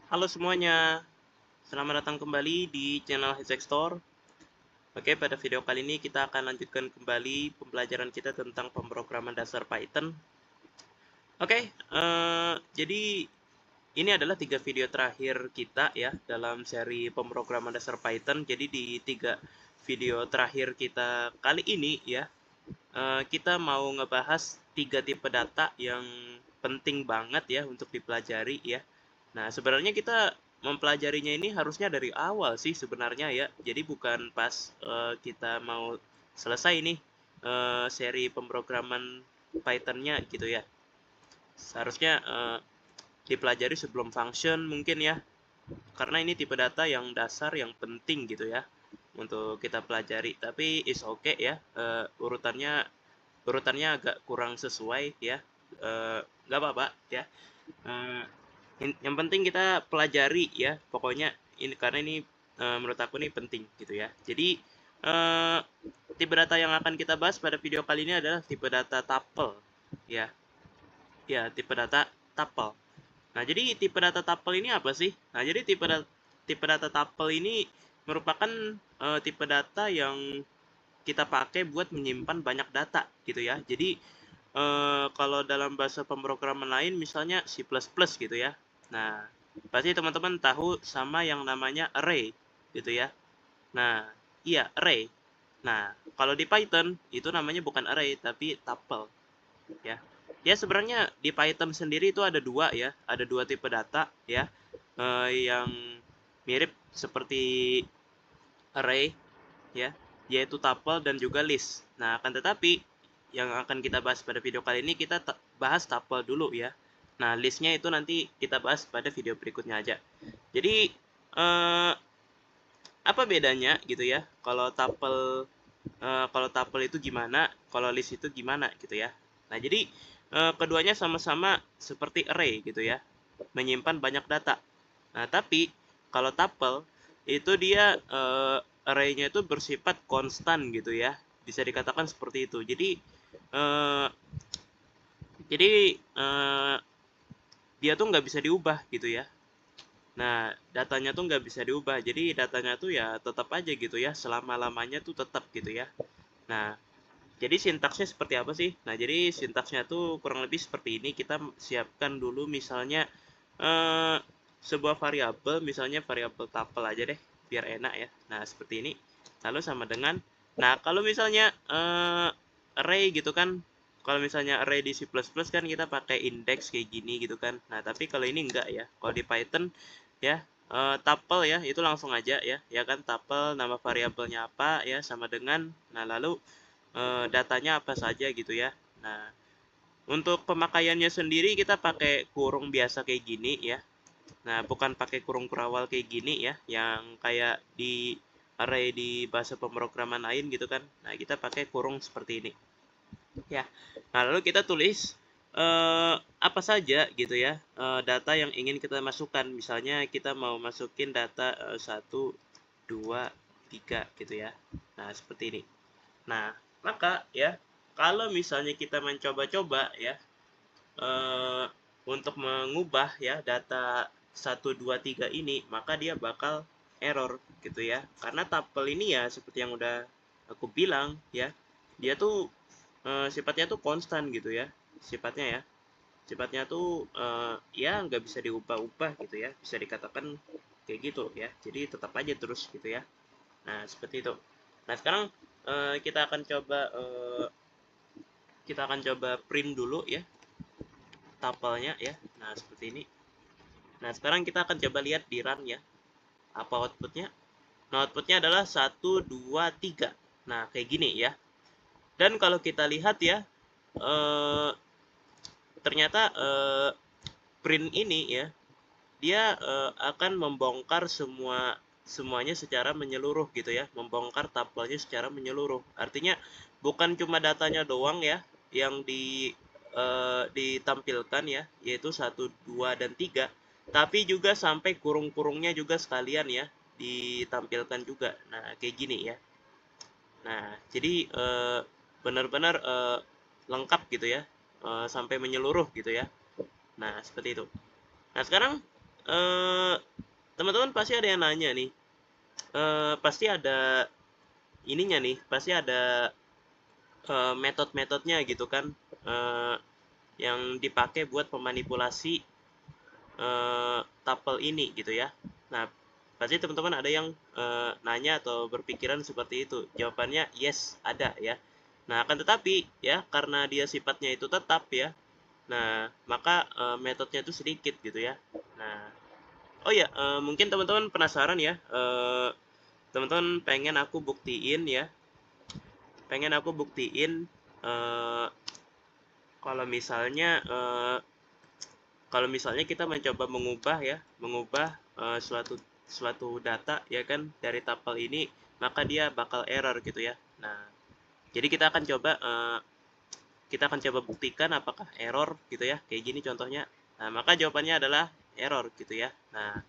Halo semuanya, selamat datang kembali di channel Hextech Store. Oke, pada video kali ini kita akan lanjutkan kembali pembelajaran kita tentang pemrograman dasar Python. Oke, jadi ini adalah 3 video terakhir kita ya dalam seri pemrograman dasar Python. Jadi di 3 video terakhir kita kali ini ya, kita mau ngebahas 3 tipe data yang penting banget ya untuk dipelajari ya. Nah, sebenarnya kita mempelajarinya ini harusnya dari awal sih sebenarnya ya. Jadi bukan pas kita mau selesai nih seri pemrograman Python-nya gitu ya. Seharusnya dipelajari sebelum function mungkin ya. Karena ini tipe data yang dasar yang penting gitu ya untuk kita pelajari. Tapi is okay ya. Urutannya agak kurang sesuai ya. Nggak apa-apa ya. Eh, yang penting kita pelajari ya, pokoknya ini karena ini menurut aku ini penting gitu ya. Jadi eh, tipe data yang akan kita bahas pada video kali ini adalah tipe data tuple ya. Ya, tipe data tuple. Nah, jadi tipe data tuple ini apa sih? Nah, jadi tipe data tuple ini merupakan tipe data yang kita pakai buat menyimpan banyak data gitu ya. Jadi kalau dalam bahasa pemrograman lain misalnya C++ gitu ya. Nah, pasti teman-teman tahu sama yang namanya array gitu ya. Nah, iya array. Nah, kalau di Python itu namanya bukan array tapi tuple ya. Ya sebenarnya di Python sendiri itu ada dua ya, ada 2 tipe data ya, yang mirip seperti array ya, yaitu tuple dan juga list. Nah, akan tetapi yang akan kita bahas pada video kali ini kita bahas tuple dulu ya. Nah, listnya itu nanti kita bahas pada video berikutnya aja. Jadi apa bedanya gitu ya? Kalau tuple itu gimana? Kalau list itu gimana gitu ya? Nah, jadi keduanya sama-sama seperti array gitu ya, menyimpan banyak data. Nah, tapi kalau tuple itu dia array-nya itu bersifat konstan gitu ya. Bisa dikatakan seperti itu. Eh, jadi dia tuh nggak bisa diubah gitu ya. Nah, datanya tuh nggak bisa diubah. Jadi datanya tuh ya tetap aja gitu ya. Selama-lamanya tuh tetap gitu ya. Nah, jadi sintaksnya seperti apa sih? Nah, jadi sintaksnya tuh kurang lebih seperti ini. Kita siapkan dulu misalnya eh, sebuah variabel, misalnya variabel tuple aja deh, biar enak ya. Nah, seperti ini. Lalu sama dengan, nah kalau misalnya array gitu kan, kalau misalnya array di C++ kan kita pakai index kayak gini gitu kan. Nah, tapi kalau ini enggak ya. Kalau di Python ya tuple ya, itu langsung aja ya. Ya kan tuple nama variabelnya apa ya sama dengan, nah lalu datanya apa saja gitu ya. Nah, untuk pemakaiannya sendiri kita pakai kurung biasa kayak gini ya. Nah, bukan pakai kurung kurawal kayak gini ya, yang kayak di array di bahasa pemrograman lain gitu kan. Nah, kita pakai kurung seperti ini. Ya. Nah, lalu kita tulis apa saja gitu ya, data yang ingin kita masukkan. Misalnya kita mau masukin data 1, 2, 3 gitu ya. Nah, seperti ini. Nah, maka ya, kalau misalnya kita mencoba-coba ya, eh, untuk mengubah ya data 1, 2, 3 ini, maka dia bakal error gitu ya. Karena tuple ini ya seperti yang udah aku bilang ya, dia tuh sifatnya tuh konstan gitu ya. Sifatnya ya. Sifatnya tuh ya nggak bisa diubah-ubah gitu ya. Bisa dikatakan kayak gitu ya. Jadi tetap aja terus gitu ya. Nah, seperti itu. Nah, sekarang kita akan coba print dulu ya tapelnya ya. Nah, seperti ini. Nah, sekarang kita akan coba lihat di run ya. Apa outputnya? Nah, outputnya adalah 1, 2, 3. Nah, kayak gini ya. Dan kalau kita lihat ya, eh, ternyata print ini ya, dia akan membongkar semuanya secara menyeluruh gitu ya, membongkar tabelnya secara menyeluruh. Artinya bukan cuma datanya doang ya yang ditampilkan ya, yaitu 1, 2, dan 3, tapi juga sampai kurung-kurungnya juga sekalian ya ditampilkan juga. Nah, kayak gini ya. Nah, jadi benar-benar lengkap gitu ya, sampai menyeluruh gitu ya. Nah, seperti itu. Nah, sekarang eh, teman-teman pasti ada yang nanya nih, pasti ada ininya nih, pasti ada metode-metodenya gitu kan, eh, yang dipakai buat memanipulasi tuple ini gitu ya. Nah, pasti teman-teman ada yang nanya atau berpikiran seperti itu. Jawabannya yes, ada ya. Nah, akan tetapi ya karena dia sifatnya itu tetap ya. Nah, maka metodenya itu sedikit gitu ya. Nah, oh ya, mungkin teman-teman penasaran ya. Teman-teman pengen aku buktiin ya. Pengen aku buktiin eh, kalau misalnya kita mencoba mengubah suatu data ya kan dari tuple ini, maka dia bakal error gitu ya. Nah, jadi kita akan coba buktikan apakah error gitu ya. Kayak gini contohnya. Nah, maka jawabannya adalah error gitu ya. Nah,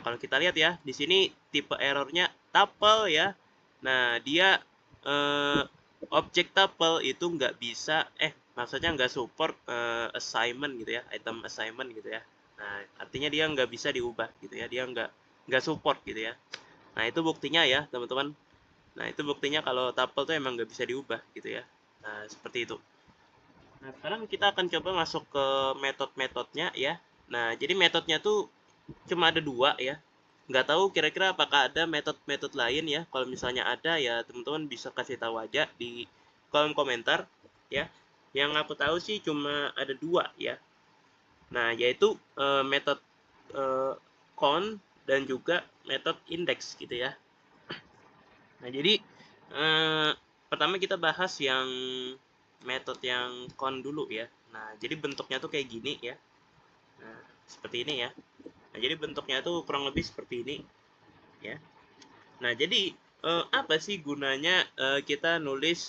kalau kita lihat ya, di sini tipe errornya tuple ya. Nah, dia objek tuple itu nggak bisa, maksudnya nggak support assignment gitu ya, item assignment gitu ya. Nah, artinya dia nggak bisa diubah gitu ya, dia nggak support gitu ya. Nah, itu buktinya ya, teman-teman. Nah, itu buktinya kalau tuple tuh emang nggak bisa diubah gitu ya. Nah, seperti itu. Nah, sekarang kita akan coba masuk ke metode-metodenya ya. Nah, jadi metodenya tuh cuma ada dua ya. Nggak tahu kira-kira apakah ada metode-metode lain ya. Kalau misalnya ada ya teman-teman bisa kasih tahu aja di kolom komentar ya. Yang aku tahu sih cuma ada dua ya. Nah, yaitu metode count dan juga metode index gitu ya. Nah, jadi pertama kita bahas yang metode yang count dulu ya. Nah, jadi bentuknya tuh kayak gini ya. Nah, seperti ini ya. Nah, jadi bentuknya tuh kurang lebih seperti ini ya. Nah, jadi apa sih gunanya kita nulis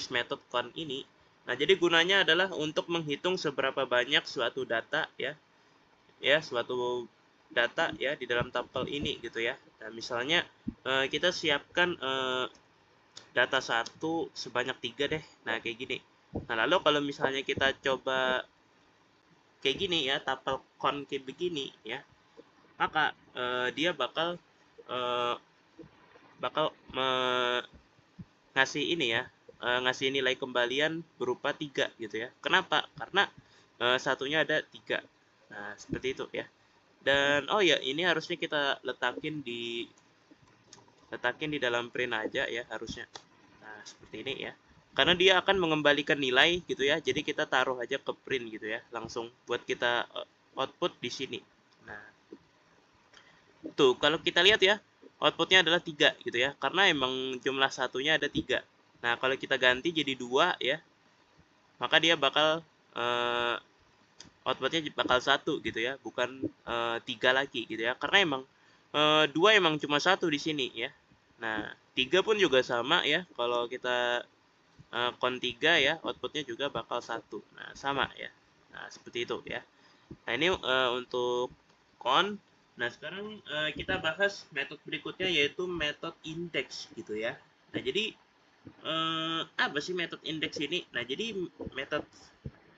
metode count ini? Nah, jadi gunanya adalah untuk menghitung seberapa banyak suatu data ya, suatu data ya di dalam tuple ini gitu ya. Nah, misalnya kita siapkan data satu sebanyak 3 deh. Nah, kayak gini. Nah, lalu kalau misalnya kita coba kayak gini ya, tuple count kayak begini ya, maka dia bakal eh, ngasih ini ya, ngasih nilai kembalian berupa 3 gitu ya. Kenapa? Karena satunya ada 3. Nah, seperti itu ya. Dan oh ya, ini harusnya kita letakin di dalam print aja ya harusnya. Nah, seperti ini ya. Karena dia akan mengembalikan nilai gitu ya. Jadi kita taruh aja ke print gitu ya, langsung buat kita output di sini. Nah, tuh, kalau kita lihat ya, outputnya adalah 3 gitu ya. Karena emang jumlah satunya ada 3. Nah, kalau kita ganti jadi 2 ya, maka dia bakal outputnya bakal 1 gitu ya, bukan 3 lagi gitu ya. Karena emang 2 emang cuma 1 di sini ya. Nah, 3 pun juga sama ya. Kalau kita count 3 ya, outputnya juga bakal 1. Nah, sama ya. Nah, seperti itu ya. Nah, ini untuk count. Nah, sekarang kita bahas metode berikutnya yaitu metode index gitu ya. Nah, jadi apa sih metode index ini? Nah, jadi metode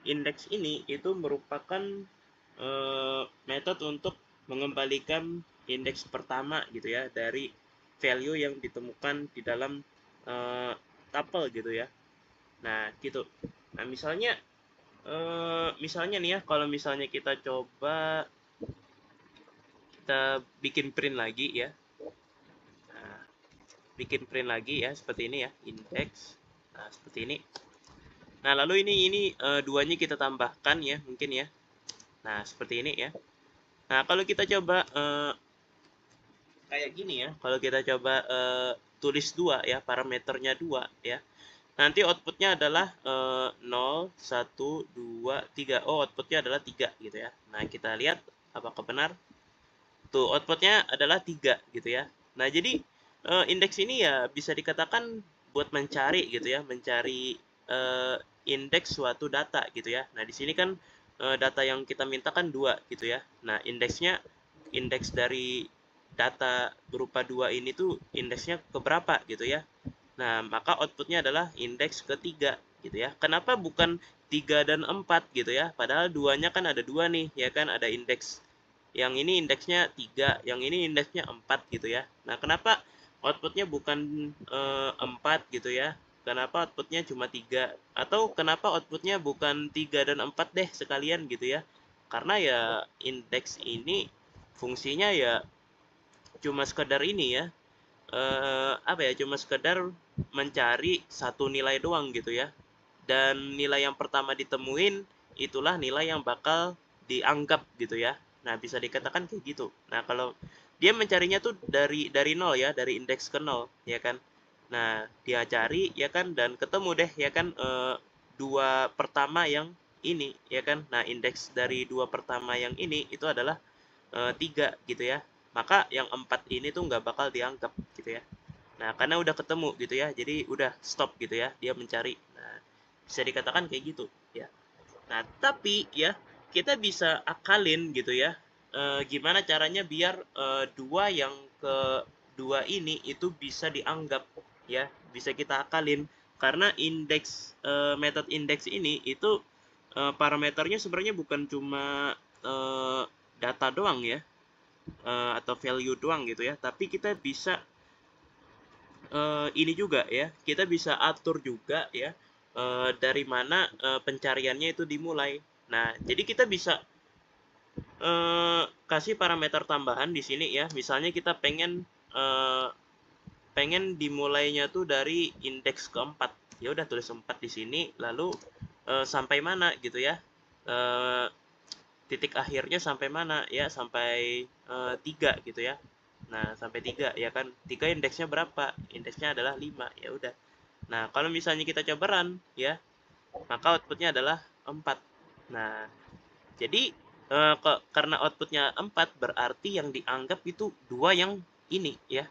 index ini itu merupakan metode untuk mengembalikan indeks pertama gitu ya dari value yang ditemukan di dalam tuple gitu ya. Nah, gitu. Nah, misalnya nih ya, kalau misalnya kita coba kita bikin print lagi ya. Nah, bikin print lagi ya seperti ini ya, index. Nah, seperti ini. Nah, lalu ini duanya kita tambahkan ya, mungkin ya. Nah, seperti ini ya. Nah, kalau kita coba kayak gini ya, kalau kita coba tulis 2 ya, parameternya 2 ya. Nanti outputnya adalah 0, 1, 2, 3. Oh, outputnya adalah 3 gitu ya. Nah, kita lihat apakah benar. Tuh, outputnya adalah 3 gitu ya. Nah, jadi indeks ini ya bisa dikatakan buat mencari gitu ya, mencari indeks suatu data gitu ya. Nah, di sini kan data yang kita minta kan 2 gitu ya. Nah, indeks dari data berupa 2 ini tuh indeksnya keberapa gitu ya. Nah, maka outputnya adalah indeks ketiga gitu ya. Kenapa bukan 3 dan 4 gitu ya. Padahal duanya kan ada 2 nih, ya kan, ada indeks. Yang ini indeksnya 3, yang ini indeksnya 4 gitu ya. Nah, kenapa outputnya bukan 4 gitu ya? Kenapa outputnya cuma 3? Atau kenapa outputnya bukan 3 dan 4 deh sekalian gitu ya? Karena ya indeks ini fungsinya ya cuma sekedar ini ya, apa ya, cuma sekedar mencari satu nilai doang gitu ya. Dan nilai yang pertama ditemuin itulah nilai yang bakal dianggap gitu ya. Nah, bisa dikatakan kayak gitu. Nah, kalau dia mencarinya tuh dari nol ya, dari indeks ke nol ya kan. Nah, dia cari ya kan dan ketemu deh ya kan, dua pertama yang ini ya kan. Nah, indeks dari dua pertama yang ini itu adalah 3 gitu ya. Maka yang 4 ini tuh nggak bakal dianggap gitu ya. Nah, karena udah ketemu gitu ya, jadi udah stop gitu ya, dia mencari. Nah, bisa dikatakan kayak gitu ya. Nah, tapi ya kita bisa akalin gitu ya. Gimana caranya biar dua yang kedua ini itu bisa dianggap ya, bisa kita akalin karena indeks metode indeks ini itu parameternya sebenarnya bukan cuma eh, data doang ya, atau value doang gitu ya, tapi kita bisa ini juga ya, kita bisa atur juga ya, dari mana pencariannya itu dimulai. Nah, jadi kita bisa kasih parameter tambahan di sini ya. Misalnya kita pengen dimulainya tuh dari indeks keempat. Ya udah tulis 4 di sini, lalu sampai mana gitu ya. Eh, Titik akhirnya sampai mana ya, sampai 3 gitu ya. Nah, sampai 3 ya kan. 3 indeksnya berapa? Indeksnya adalah 5. Ya udah. Nah, kalau misalnya kita coba run ya, maka outputnya adalah 4. Nah, jadi karena outputnya 4 berarti yang dianggap itu dua yang ini ya.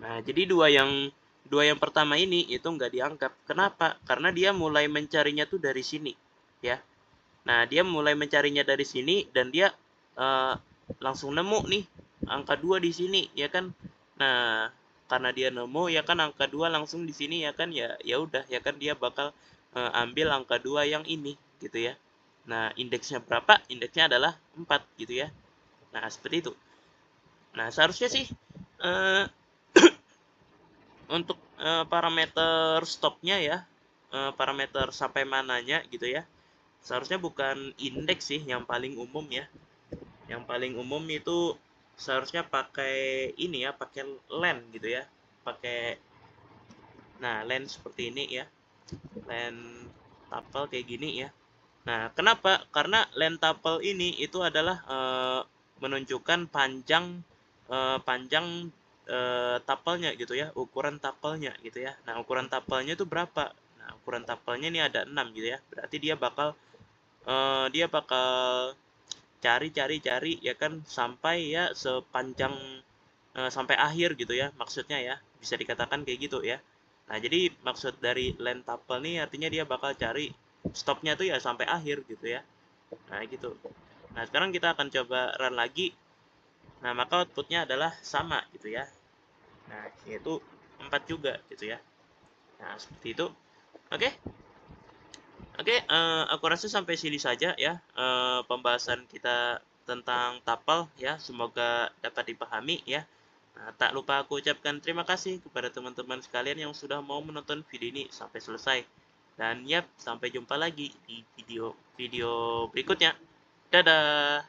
Nah, jadi dua yang pertama ini itu nggak dianggap. Kenapa? Karena dia mulai mencarinya tuh dari sini ya. Nah, dia mulai mencarinya dari sini dan dia uh, langsung nemu nih angka 2 di sini ya kan. Nah, karena dia nemu ya kan angka 2 langsung di sini ya kan, ya ya udah ya kan dia bakal ambil angka 2 yang ini gitu ya. Nah, indeksnya berapa? Indeksnya adalah 4 gitu ya. Nah, seperti itu. Nah, seharusnya sih uh, untuk parameter stopnya ya, parameter sampai mananya gitu ya. Seharusnya bukan indeks sih yang paling umum ya. Yang paling umum itu seharusnya pakai ini ya, pakai len gitu ya. Pakai, nah, len seperti ini ya. Len tuple kayak gini ya. Nah, kenapa? Karena len tuple ini itu adalah menunjukkan panjang tapelnya gitu ya, ukuran tapelnya gitu ya. Nah, ukuran tapelnya itu berapa? Nah, ukuran tapelnya ini ada 6 gitu ya. Berarti dia bakal cari ya kan sampai ya sepanjang sampai akhir gitu ya, maksudnya ya, bisa dikatakan kayak gitu ya. Nah, jadi maksud dari len tuple nih artinya dia bakal cari stopnya tuh ya sampai akhir gitu ya. Nah, gitu. Nah, sekarang kita akan coba run lagi. Nah, maka outputnya adalah sama gitu ya. Nah, yaitu 4 juga gitu ya. Nah, seperti itu. Oke. Oke, aku rasa sampai sini saja ya pembahasan kita tentang tuple ya. Semoga dapat dipahami ya. Nah, tak lupa aku ucapkan terima kasih kepada teman-teman sekalian yang sudah mau menonton video ini sampai selesai. Dan yap, sampai jumpa lagi di video berikutnya. Dadah.